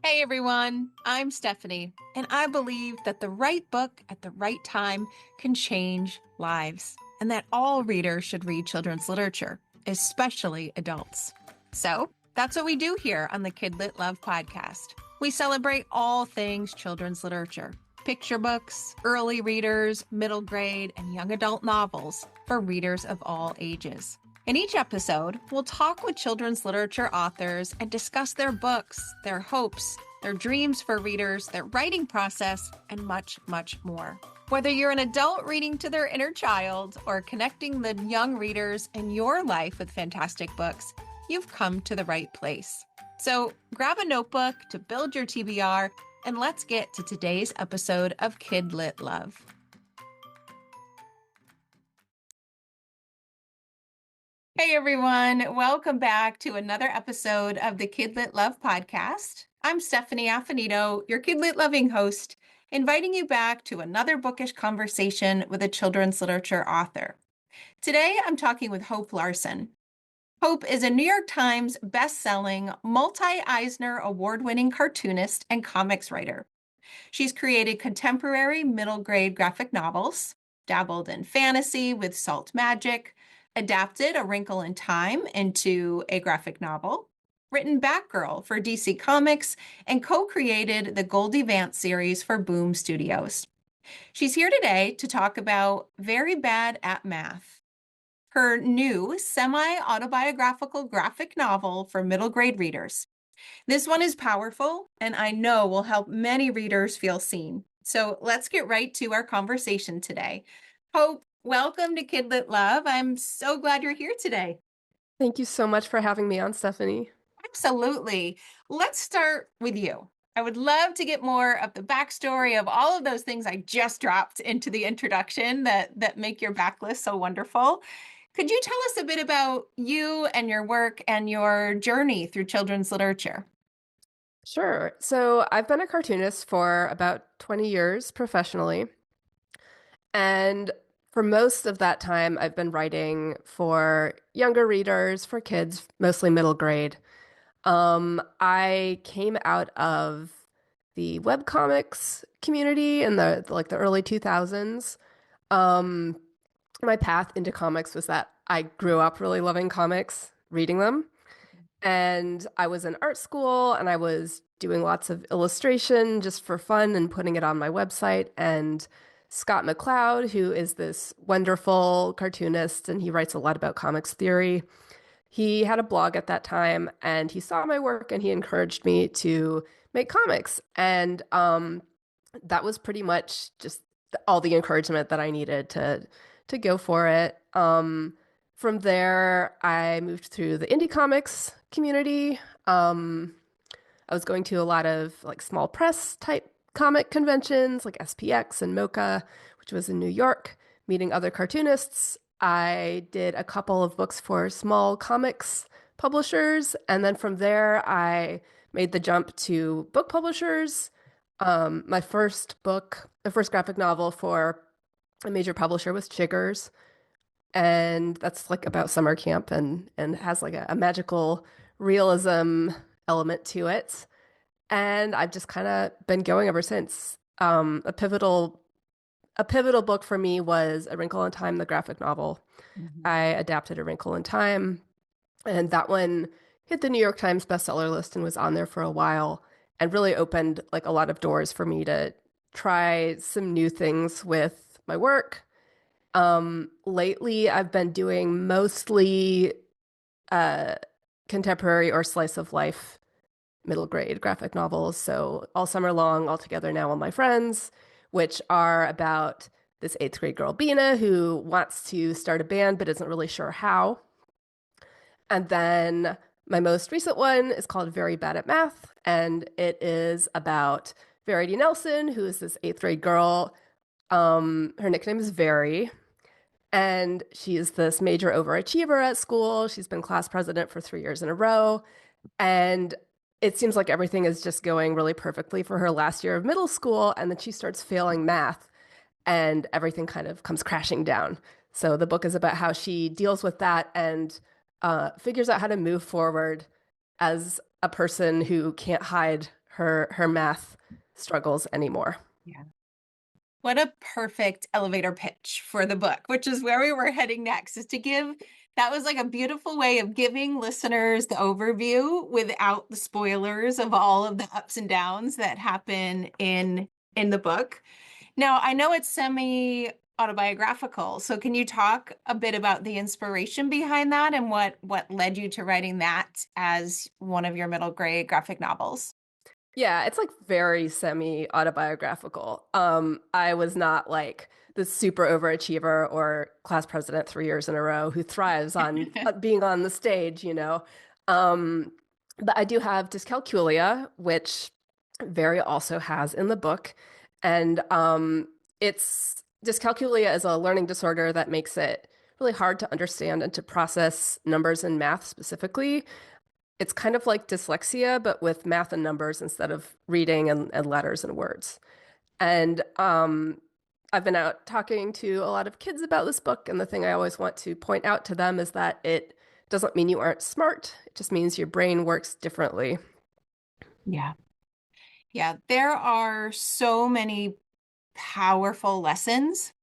Hey everyone, I'm Stephanie, and I believe that the right book at the right time can change lives, and that all readers should read children's literature, especially adults. So that's what we do here on the KidLit Love podcast. We celebrate all things children's literature: picture books, early readers, middle grade, and young adult novels for readers of all ages. In each episode, we'll talk with children's literature authors and discuss their books, their hopes, their dreams for readers, their writing process, and much, much more. Whether you're an adult reading to their inner child or connecting the young readers in your life with fantastic books, you've come to the right place. So grab a notebook to build your TBR, and let's get to today's episode of KidLit Love. Hey everyone, welcome back to another episode of the KidLit Love podcast. I'm Stephanie Affinito, your KidLit loving host, inviting you back to another bookish conversation with a children's literature author. Today I'm talking with Hope Larson. Hope is a New York Times best-selling, multi-Eisner award-winning cartoonist and comics writer. She's created contemporary middle-grade graphic novels, dabbled in fantasy with Salt Magic, adapted A Wrinkle in Time into a graphic novel, written Batgirl for DC Comics, and co-created the Goldie Vance series for Boom Studios. She's here today to talk about Very Bad at Math, her new semi-autobiographical graphic novel for middle grade readers. This one is powerful, and I know will help many readers feel seen. So let's get right to our conversation today. Hope, welcome to KidLit Love. I'm so glad you're here today. Thank you so much for having me on, Stephanie. Absolutely. Let's start with you. I would love to get more of the backstory of all of those things I just dropped into the introduction that make your backlist so wonderful. Could you tell us a bit about you and your work and your journey through children's literature? Sure. So I've been a cartoonist for about 20 years professionally. And for most of that time, I've been writing for younger readers, for kids, mostly middle grade. I came out of the webcomics community in the early 2000s. Um, my path into comics was that I grew up really loving comics, reading them. And I was in art school and I was doing lots of illustration just for fun and putting it on my website. And Scott McCloud, who is this wonderful cartoonist and he writes a lot about comics theory, he had a blog at that time and he saw my work and he encouraged me to make comics. And that was pretty much just all the encouragement that I needed to go for it. From there, I moved through the indie comics community. I was going to a lot of like small press type comic conventions like SPX and MoCA, which was in New York, meeting other cartoonists. I did a couple of books for small comics publishers. And then from there, I made the jump to book publishers. My first book, the first graphic novel for a major publisher was Chiggers, and that's like about summer camp and has like a magical realism element to it. And I've just kind of been going ever since. A pivotal book for me was A Wrinkle in Time, the graphic novel. Mhm. I adapted A Wrinkle in Time, and that one hit the New York Times bestseller list and was on there for a while and really opened like a lot of doors for me to try some new things with my work. Lately, I've been doing mostly uh, contemporary or slice of life middle grade graphic novels. So all summer long, all together now, all my friends, which are about this eighth grade girl, Bina, who wants to start a band but isn't really sure how. And then my most recent one is called Very Bad at Math, and it is about Verity Nelson, who is this eighth grade girl. Her nickname is Very, and she is this major overachiever at school. She's been class president for 3 years in a row. And it seems like everything is just going really perfectly for her last year of middle school. And then she starts failing math and everything kind of comes crashing down. So the book is about how she deals with that and figures out how to move forward as a person who can't hide her math struggles anymore. Yeah. What a perfect elevator pitch for the book, which is where we were heading next, is to give that was like a beautiful way of giving listeners the overview without the spoilers of all of the ups and downs that happen in the book. Now, I know it's semi-autobiographical, so can you talk a bit about the inspiration behind that and what led you to writing that as one of your middle grade graphic novels? Yeah, it's like very semi-autobiographical. I was not like the super overachiever or class president 3 years in a row who thrives on being on the stage, you know. Um, but I do have dyscalculia, which Very also has in the book. And it's dyscalculia is a learning disorder that makes it really hard to understand and to process numbers and math specifically. It's kind of like dyslexia, but with math and numbers instead of reading and letters and words. And I've been out talking to a lot of kids about this book, and the thing I always want to point out to them is that it doesn't mean you aren't smart. It just means your brain works differently. Yeah. Yeah, there are so many powerful lessons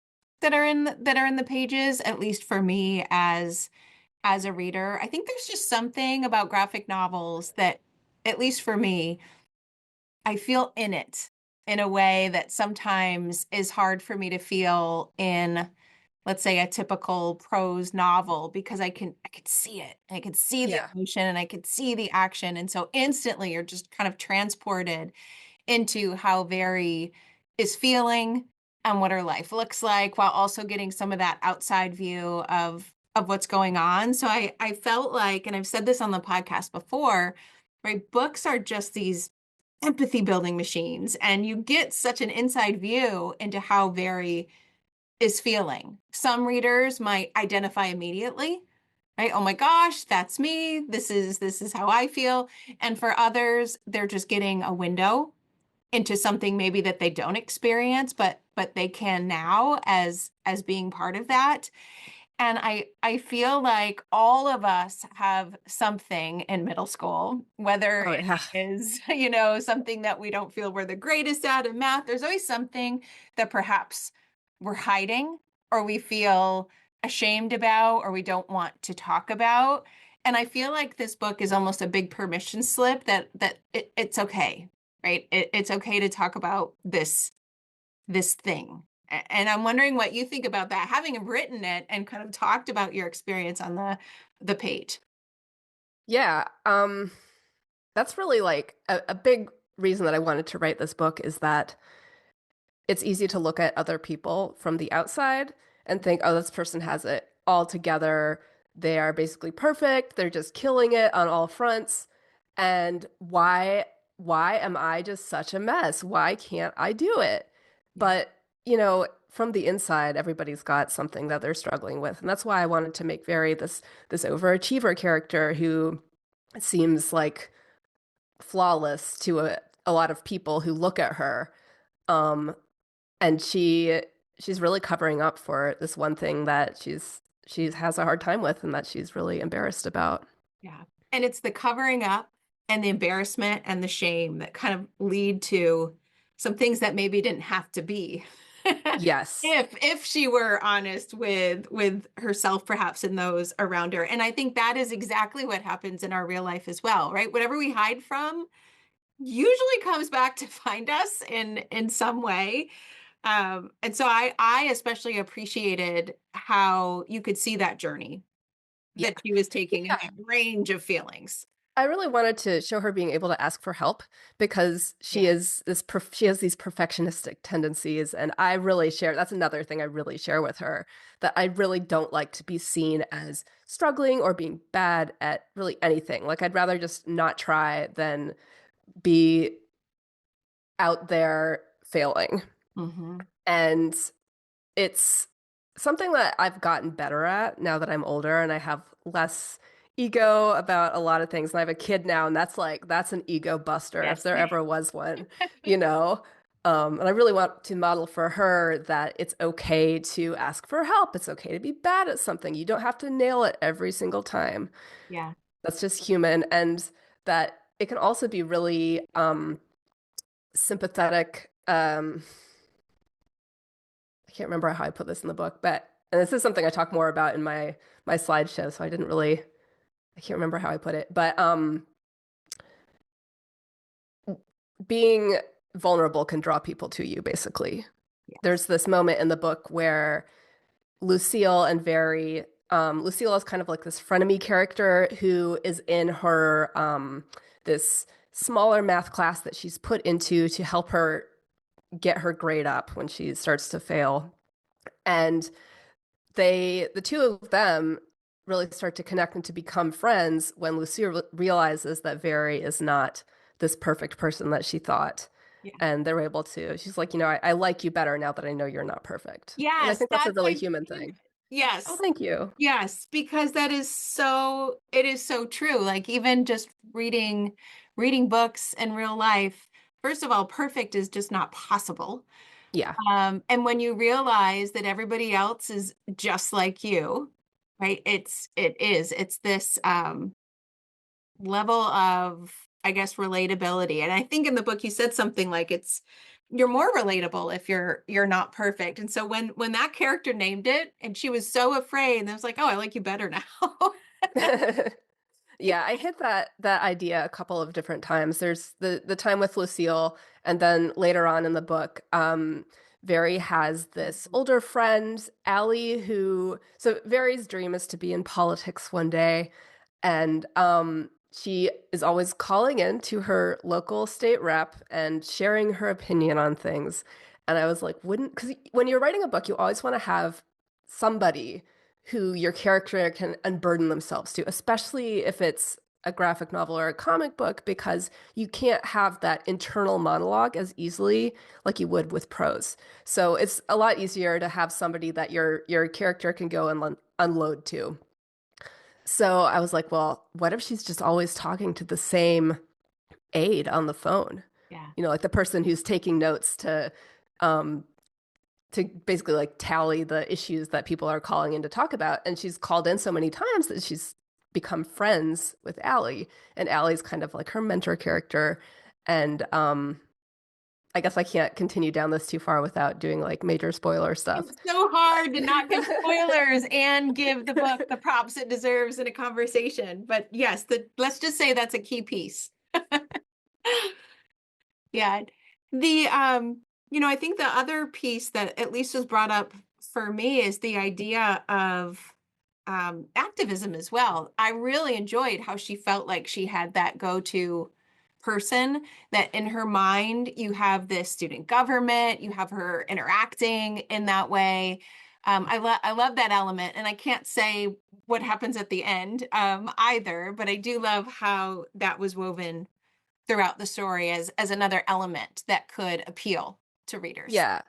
that are in the pages, at least for me as a reader. I think there's just something about graphic novels that, at least for me, I feel in it in a way that sometimes is hard for me to feel in, let's say, a typical prose novel, because I could see it. I could see the Yeah. emotion and I could see the action. And so instantly you're just kind of transported into how Very is feeling and what her life looks like, while also getting some of that outside view of what's going on. So I felt like, and I've said this on the podcast before, right? Books are just these empathy building machines, and you get such an inside view into how Very is feeling. Some readers might identify immediately, right? Oh my gosh, that's me. This is how I feel. And for others, they're just getting a window into something maybe that they don't experience, but they can now as being part of that. And I feel like all of us have something in middle school, whether Oh, it yeah. is, something that we don't feel we're the greatest at in math. There's always something that perhaps we're hiding, or we feel ashamed about, or we don't want to talk about. And I feel like this book is almost a big permission slip that it's okay, right? It's okay to talk about this thing. And I'm wondering what you think about that, having written it and kind of talked about your experience on the page. Yeah. That's really like a big reason that I wanted to write this book is that it's easy to look at other people from the outside and think, oh, this person has it all together. They are basically perfect. They're just killing it on all fronts. And why am I just such a mess? Why can't I do it? Yeah. But, from the inside, everybody's got something that they're struggling with. And that's why I wanted to make Very this overachiever character who seems like flawless to a lot of people who look at her. Um, and she's really covering up for this one thing that she has a hard time with and that she's really embarrassed about. Yeah. And it's the covering up and the embarrassment and the shame that kind of lead to some things that maybe didn't have to be. Yes. If she were honest with herself, perhaps, in those around her. And I think that is exactly what happens in our real life as well, right? Whatever we hide from usually comes back to find us in some way. And so I especially appreciated how you could see that journey Yeah. that she was taking in Yeah. that range of feelings. I really wanted to show her being able to ask for help because Yeah. she has these perfectionistic tendencies and I really share that's another thing I really share with her that I really don't like to be seen as struggling or being bad at really anything. Like I'd rather just not try than be out there failing. Hmm. And it's something that I've gotten better at now that I'm older and I have less ego about a lot of things. And I have a kid now, and that's an ego buster if Yes. there ever was one, you know? And I really want to model for her that it's okay to ask for help. It's okay to be bad at something. You don't have to nail it every single time. Yeah. That's just human. And that it can also be really sympathetic. I can't remember how I put this in the book, but and this is something I talk more about in my slideshow, so I can't remember how I put it, but being vulnerable can draw people to you, basically. Yes. There's this moment in the book where Lucille and Very, Lucille is kind of like this frenemy character who is in her this smaller math class that she's put into to help her get her grade up when she starts to fail. And the two of them really start to connect and to become friends when Lucille realizes that Very is not this perfect person that she thought. Yeah. And they're able to, she's like, I like you better now that I know you're not perfect. And I Yes, think that's a that's really my human thing. favorite. Oh, Yes. thank you. Yes, because it is so true. Like even just reading books in real life, first of all, perfect is just not possible. Yeah. And when you realize that everybody else is just like you, right? It's this level of, I guess, relatability. And I think in the book you said something like you're more relatable if you're not perfect. And so when that character named it and she was so afraid, and I was like, oh, I like you better now. Yeah, I hit that idea a couple of different times. There's the time with Lucille, and then later on in the book, Very has this older friend, Allie, who so Very's dream is to be in politics one day, and she is always calling in to her local state rep and sharing her opinion on things. And I was like, wouldn't, because when you're writing a book, you always want to have somebody who your character can unburden themselves to, especially if it's a graphic novel or a comic book, because you can't have that internal monologue as easily like you would with prose. So it's a lot easier to have somebody that your character can go and unload to. So I was like, well, what if she's just always talking to the same aide on the phone? Yeah. Like the person who's taking notes um, to basically like tally the issues that people are calling in to talk about. And she's called in so many times that she's become friends with Allie. And Allie's kind of like her mentor character. And I guess I can't continue down this too far without doing like major spoiler stuff. It's so hard to not give spoilers and give the book the props it deserves in a conversation. But yes, let's just say that's a key piece. Yeah. I think the other piece that at least was brought up for me is the idea of activism as well. I really enjoyed how she felt like she had that go-to person, that in her mind you have this student government, you have her interacting in that way. I love that element, and I can't say what happens at the end either, but I do love how that was woven throughout the story as another element that could appeal to readers. Yeah.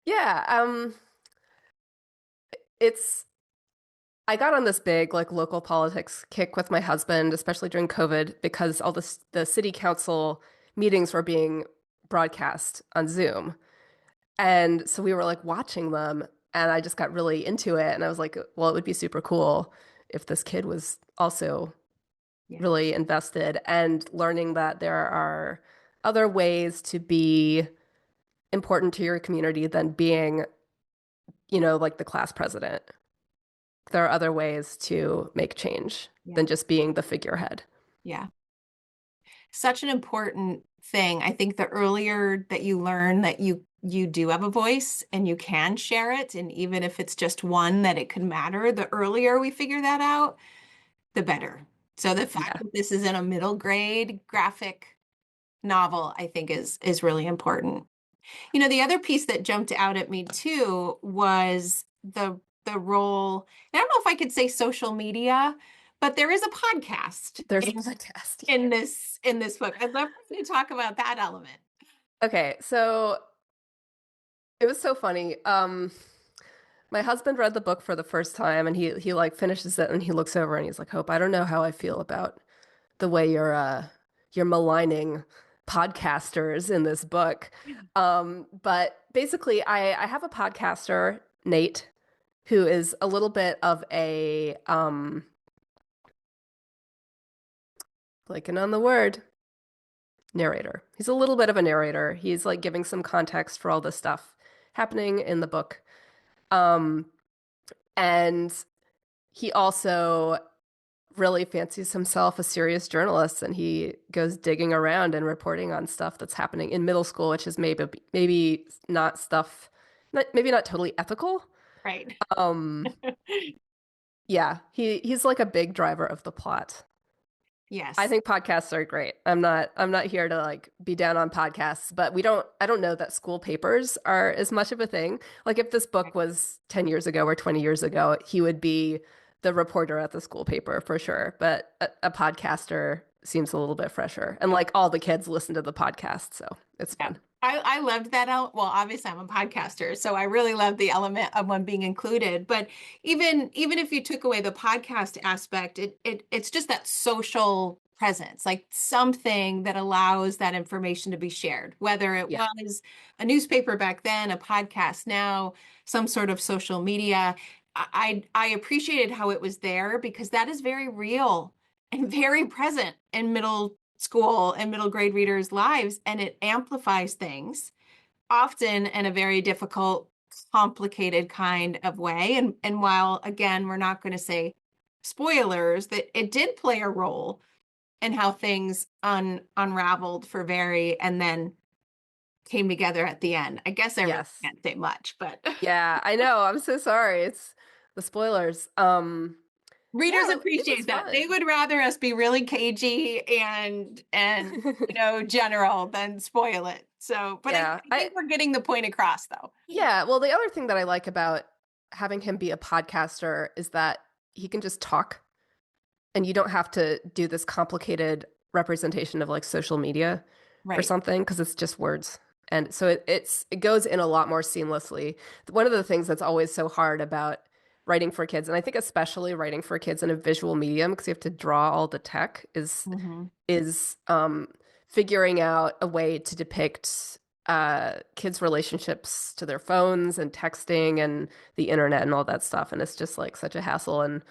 Yeah. It's I got on this big like local politics kick with my husband, especially during COVID, because all the city council meetings were being broadcast on Zoom. And so we were like watching them, and I just got really into it. And I was like, well, it would be super cool if this kid was also Yeah. really invested and learning that there are other ways to be important to your community than being, like the class president. There are other ways to make change Yeah. than just being the figurehead. Yeah. Such an important thing. I think the earlier that you learn that you do have a voice and you can share it, and even if it's just one that it could matter, the earlier we figure that out, the better. So the fact Yeah. that this is in a middle grade graphic novel, I think is really important. The other piece that jumped out at me too was the role, and I don't know if I could say social media, but there is a podcast There's a podcast. Yeah. in this book. I'd love for you to talk about that element. Okay, so it was so funny. My husband read the book for the first time and he like finishes it and he looks over and he's like, Hope, I don't know how I feel about the way you're maligning podcasters in this book. But basically I have a podcaster, Nate, who is a little bit of a blanking on the word. narrator. He's a little bit of a narrator. He's like giving some context for all this stuff happening in the book. Um, and he also really fancies himself a serious journalist, and he goes digging around and reporting on stuff that's happening in middle school, which is maybe not stuff, maybe not totally ethical. Right. Um, yeah, he's like a big driver of the plot. I Yes. think podcasts are great. I'm not here to like be down on podcasts, but I don't know that school papers are as much of a thing. Like if this book was 10 years ago or 20 years ago, he would be the reporter at the school paper for sure. But a podcaster seems a little bit fresher. And like all the kids listen to the podcast, so it's Yeah. fun. I loved that. Well, obviously I'm a podcaster, so I really love the element of one being included. But even if you took away the podcast aspect, it's just that social presence, like something that allows that information to be shared, whether it Yeah. was a newspaper back then, a podcast now, some sort of social media. I appreciated how it was there because that is very real and very present in middle school and middle grade readers' lives, and it amplifies things, often in a very difficult, complicated kind of way. And while again, we're not going to say spoilers, that it did play a role in how things unraveled for Very and then came together at the end. I guess I really Yes. can't say much, but Yeah, I know. I'm so sorry. It's the spoilers. readers Yeah, it was appreciate that. They fun. would rather us be really cagey and general than spoil it. So, but Yeah, I think we're getting the point across though. yeah, well, the other thing that I like about having him be a podcaster is that he can just talk and you don't have to do this complicated representation of like social media or Right. something because it's just words. And so it goes in a lot more seamlessly. One of the things that's always so hard about writing for kids, and I think especially writing for kids in a visual medium because you have to draw all the tech, Hmm. is figuring out a way to depict kids' relationships to their phones and texting and the internet and all that stuff. And it's just like such a hassle. And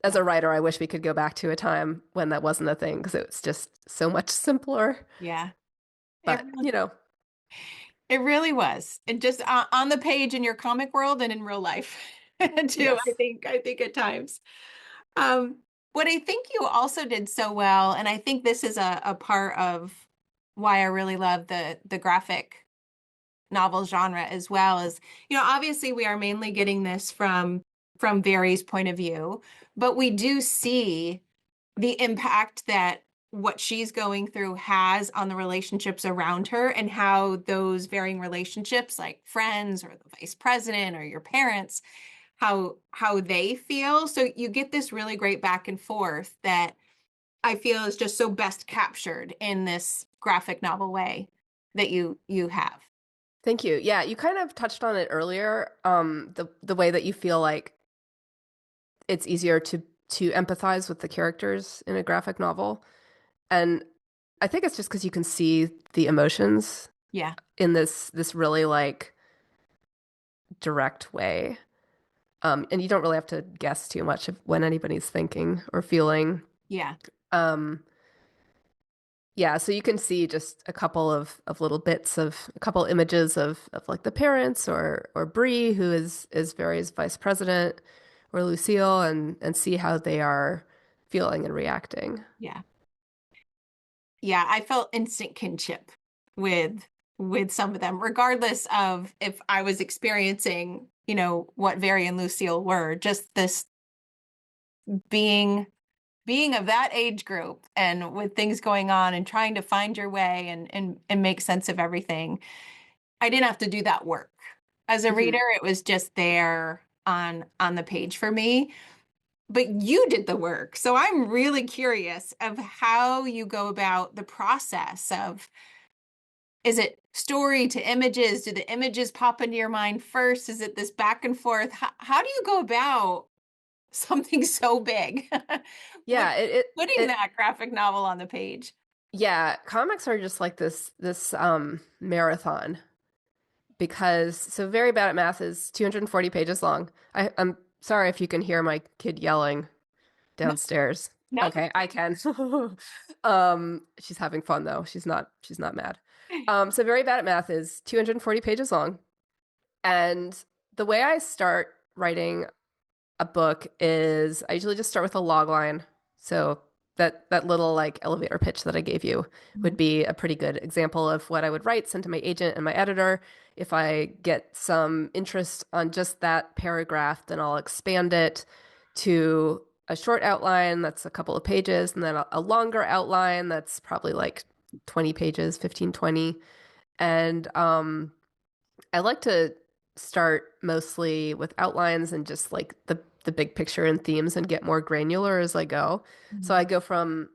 as Yeah. a writer, I wish we could go back to a time when that wasn't a thing because it was just so much simpler. Yeah. It But, really, it really was. And just on the page in your comic world and in real life too, yes. I think at times. Um, what I think you also did so well, and I think this is a part of why I really love the graphic novel genre as well, is, obviously we are mainly getting this from Very's point of view, but we do see the impact that what she's going through has on the relationships around her and how those varying relationships, like friends or the vice president or your parents, how they feel. So you get this really great back and forth that I feel is just so best captured in this graphic novel way that you have. Thank you. Yeah, you kind of touched on it earlier. The way that you feel like it's easier to empathize with the characters in a graphic novel. And I think it's just because you can see the emotions Yeah, in this really like direct way. And you don't really have to guess too much of when anybody's thinking or feeling. yeah, Um, yeah, so you can see just a couple of little bits of a couple images of like the parents or Bree, who is Very's vice president, or Lucille, and see how they are feeling and reacting. yeah. Yeah, I felt instant kinship with with some of them, regardless of if I was experiencing, what Very and Lucille were, just this being being of that age group and with things going on and trying to find your way and make sense of everything. I didn't have to do that work. As a reader, Hmm. it was just there on the page for me. But you did the work. So I'm really curious of how you go about the process of, is it story to images? Do the images pop into your mind first? Is it this back and forth? How do you go about something so big? Put, Yeah, putting that graphic novel on the page. yeah, comics are just like this marathon because so Very Bad at Math is 240 pages long. I'm sorry if you can hear my kid yelling No, downstairs. No? Okay, I can. She's having fun though. She's not mad. So Very Bad at Math is 240 pages long. And the way I start writing a book is I usually just start with a log line. So that little like elevator pitch that I gave you would Mhm. be a pretty good example of what I would write, send to my agent and my editor. If I get some interest on just that paragraph, then I'll expand it to a short outline that's a couple of pages, and then a longer outline that's probably like 20 pages, 15, 20. And I like to start mostly with outlines and just like the big picture and themes and get more granular as I go. So I Mhm. go from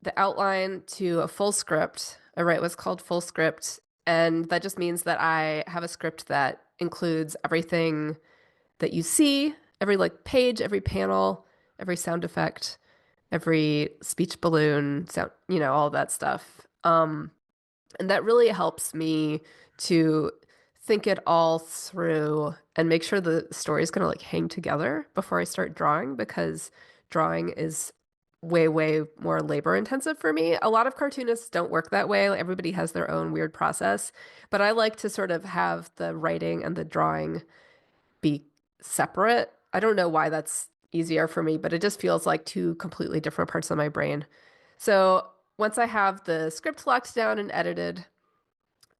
the outline to a full script. I write what's called full script, and that just means that I have a script that includes everything that you see, every like page, every panel, every sound effect, every speech balloon sound, all that stuff. And that really helps me to think it all through and make sure the story is going to like hang together before I start drawing because drawing is way, way more labor intensive for me. A lot of cartoonists don't work that way. Like, everybody has their own weird process, but I like to sort of have the writing and the drawing be separate. I don't know why that's easier for me, but it just feels like two completely different parts of my brain. So once I have the script locked down and edited,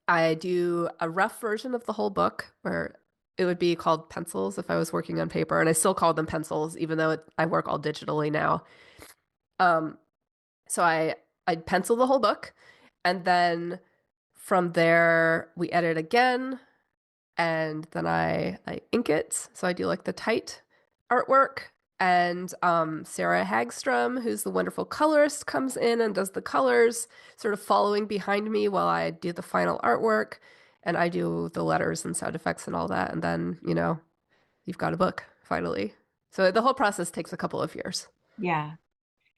I do a rough version of the whole book where it would be called pencils if I was working on paper, and I still call them pencils, even though I work all digitally now. Um, so I'd pencil the whole book, and then from there we edit again, and then I ink it. So I do like the tight artwork. And Sarah Hagstrom, who's the wonderful colorist, comes in and does the colors, sort of following behind me while I do the final artwork. And I do the letters and sound effects and all that. And then, you've got a book finally. So the whole process takes a couple of years. Yeah.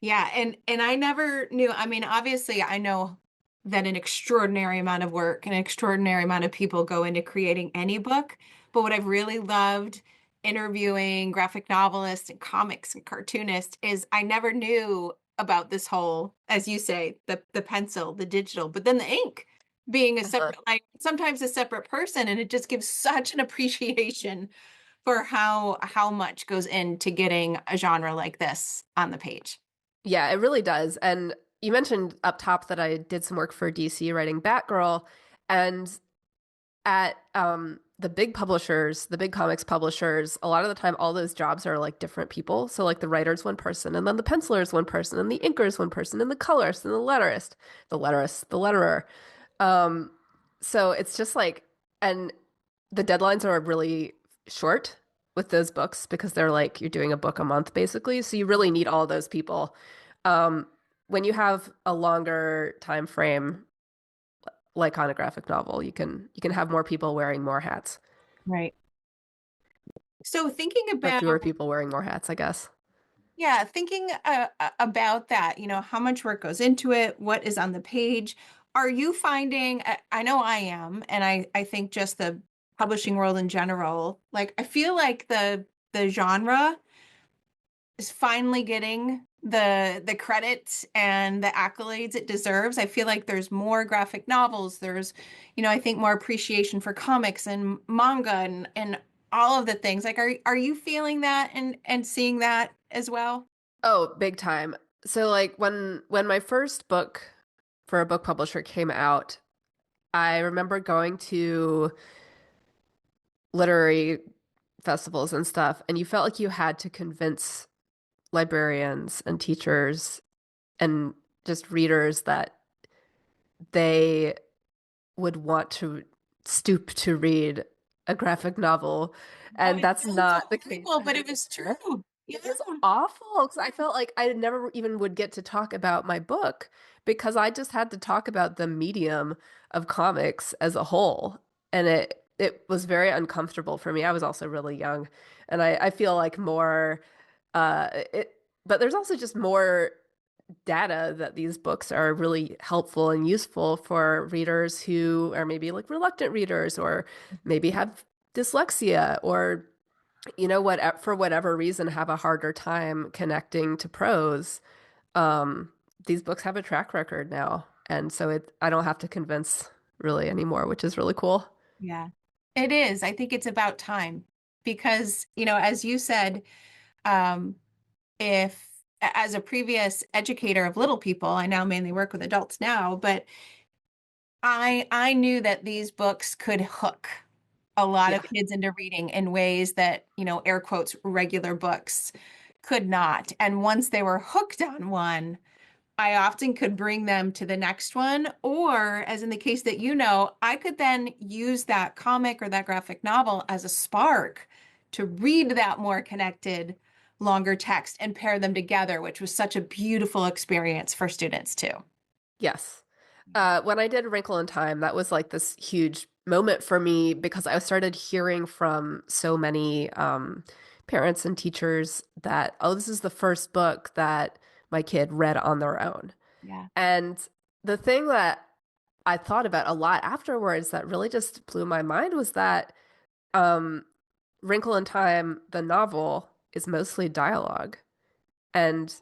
Yeah, and I never knew. I mean, obviously, I know that an extraordinary amount of work and an extraordinary amount of people go into creating any book. But what I've really loved interviewing graphic novelists and comics and cartoonists is I never knew about this whole, as you say, the pencil, the digital, but then the ink being a Uh-huh. separate, like sometimes a separate person, and it just gives such an appreciation for how much goes into getting a genre like this on the page. Yeah, it really does. And you mentioned up top that I did some work for DC writing Batgirl. And at the big publishers, the big comics publishers, a lot of the time all those jobs are like different people. So like the writer's one person, and then the penciler is one person, and the inker is one person, and the colorist and the letterer. Um, so it's just like, and the deadlines are really short with those books because they're like you're doing a book a month basically. So you really need all those people. Um, when you have a longer time frame, like on a graphic novel, you can have more people wearing more hats, Right. So thinking or about, fewer people wearing more hats, I guess. yeah, thinking about that, how much work goes into it, what is on the page. Are you finding, I know I am, and I think just the publishing world in general, like I feel like the genre is finally getting the credit and the accolades it deserves. I feel like there's more graphic novels. There's, I think more appreciation for comics and manga and all of the things. Like, are you feeling that and seeing that as well? Oh, big time. So like when my first book for a book publisher came out, I remember going to literary festivals and stuff, and you felt like you had to convince librarians and teachers and just readers that they would want to stoop to read a graphic novel. Oh, And it that's sounds not the case awful, but it was anymore. true. Yeah. It was awful because I felt like I never even would get to talk about my book because I just had to talk about the medium of comics as a whole. And it was very uncomfortable for me. I was also really young. And I feel like more but there's also just more data that these books are really helpful and useful for readers who are maybe like reluctant readers or maybe have dyslexia or you know what, for whatever reason, have a harder time connecting to prose, um, these books have a track record now. And so I don't have to convince really anymore, which is really cool. Yeah, it is. I think it's about time because, as you said, um, if as a previous educator of little people, I now mainly work with adults now, but I knew that these books could hook a lot of Yeah. kids into reading in ways that, air quotes, regular books could not. And once they were hooked on one, I often could bring them to the next one. Or, as in the case that I could then use that comic or that graphic novel as a spark to read that more connected, longer text and pair them together, which was such a beautiful experience for students too. Yes. When I did Wrinkle in Time, that was like this huge moment for me because I started hearing from so many parents and teachers that, oh, this is the first book that my kid read on their own. Yeah. And the thing that I thought about a lot afterwards that really just blew my mind was that um, Wrinkle in Time, the novel, is mostly dialogue. And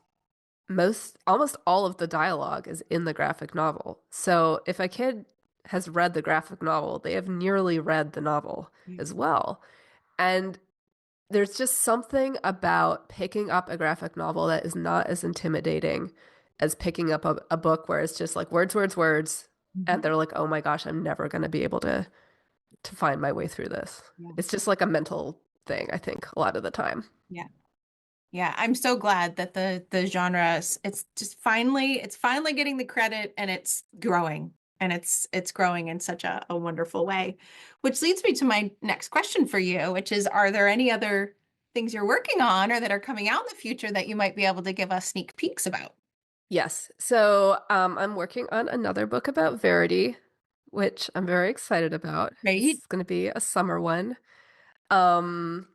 almost all of the dialogue is in the graphic novel. So if a kid has read the graphic novel, they have nearly read the novel Yeah. as well. And there's just something about picking up a graphic novel that is not as intimidating as picking up a book where it's just like words, words, words. And Mhm. they're like, oh my gosh, I'm never going to be able to find my way through this. Yeah. It's just like a mental thing, I think, a lot of the time. Yeah. Yeah, I'm so glad that the genre it's finally getting the credit and it's growing and it's growing in such a wonderful way. Which leads me to my next question for you, which is are there any other things you're working on or that are coming out in the future that you might be able to give us sneak peeks about? Yes. So I'm working on another book about Verity, which I'm very excited about. Right? It's going to be a summer one. Um,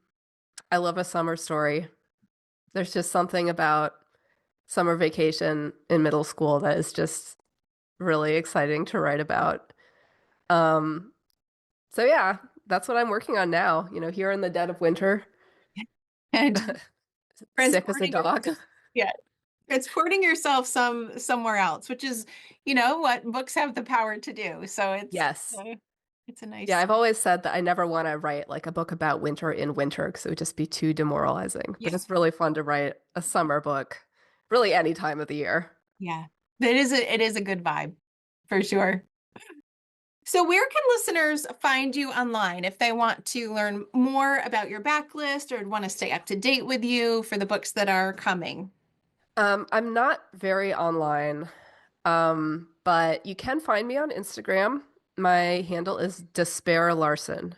I love a summer story. There's just something about summer vacation in middle school that is just really exciting to write about. Um, so yeah, that's what I'm working on now, here in the dead of winter, And sick as a transporting your dog. yeah, transporting yourself somewhere else, which is, what books have the power to do. So Yes. it's a Yeah, nice I've always said that I never want to write like a book about winter in winter because it would just be too demoralizing. But yeah. it's really fun to write a summer book, really any time of the year. Yeah. It is a good vibe for sure. So where can listeners find you online if they want to learn more about your backlist or want to stay up to date with you for the books that are coming? I'm not very online, but you can find me on Instagram. My handle is Despair Larson,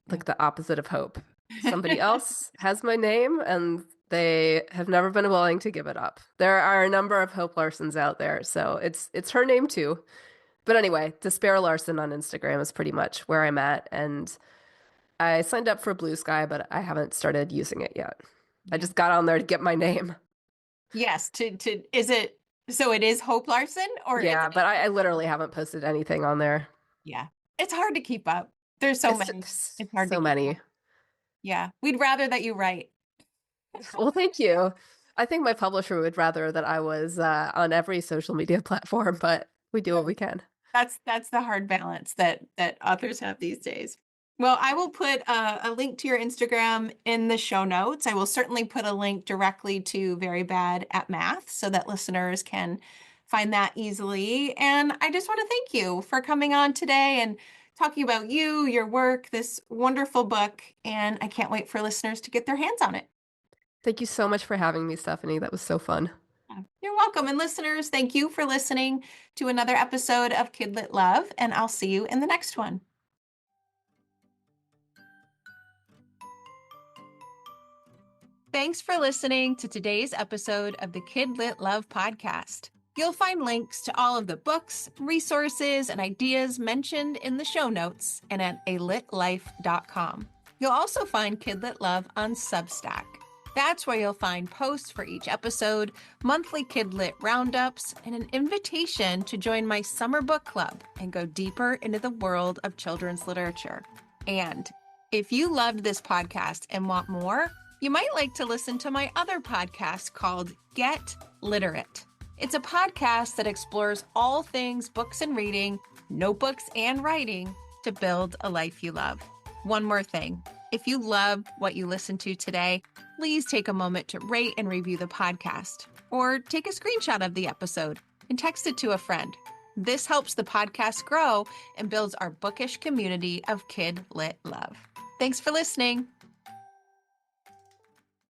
like the opposite of hope. Somebody else has my name and they have never been willing to give it up. There are a number of Hope Larsons out there, so it's her name too. But anyway, Despair Larson on Instagram is pretty much where I'm at. And I signed up for Blue Sky, but I haven't started using it yet. I Yeah. just got on there to get my name. Yes, to is it so it is Hope Larson or is Yeah, it but I literally haven't posted anything on there. yeah. It's hard to keep up. There's so It's many. just It's hard to so keep up. many. Yeah. We'd rather that you write. Well, thank you. I think my publisher would rather that I was on every social media platform, but we do what we can. That's the hard balance that authors have these days. Well, I will put a link to your Instagram in the show notes. I will certainly put a link directly to Very Bad at Math so that listeners can find that easily. And I just want to thank you for coming on today and talking about you, your work, this wonderful book, and I can't wait for listeners to get their hands on it. Thank you so much for having me, Stephanie. That was so fun. You're welcome. And listeners, thank you for listening to another episode of KidLit Love, and I'll see you in the next one. Thanks for listening to today's episode of the KidLit Love podcast. You'll find links to all of the books, resources, and ideas mentioned in the show notes and at alitlife.com. You'll also find KidLit Love on Substack. That's where you'll find posts for each episode, monthly KidLit roundups, and an invitation to join my summer book club and go deeper into the world of children's literature. And If you loved this podcast and want more, you might like to listen to my other podcast called Get Literate. It's a podcast that explores all things books and reading, notebooks and writing to build a life you love. One more thing. If you loved what you listened to today, please take a moment to rate and review the podcast, or take a screenshot of the episode and text it to a friend. This helps the podcast grow and builds our bookish community of KidLit Love. Thanks for listening.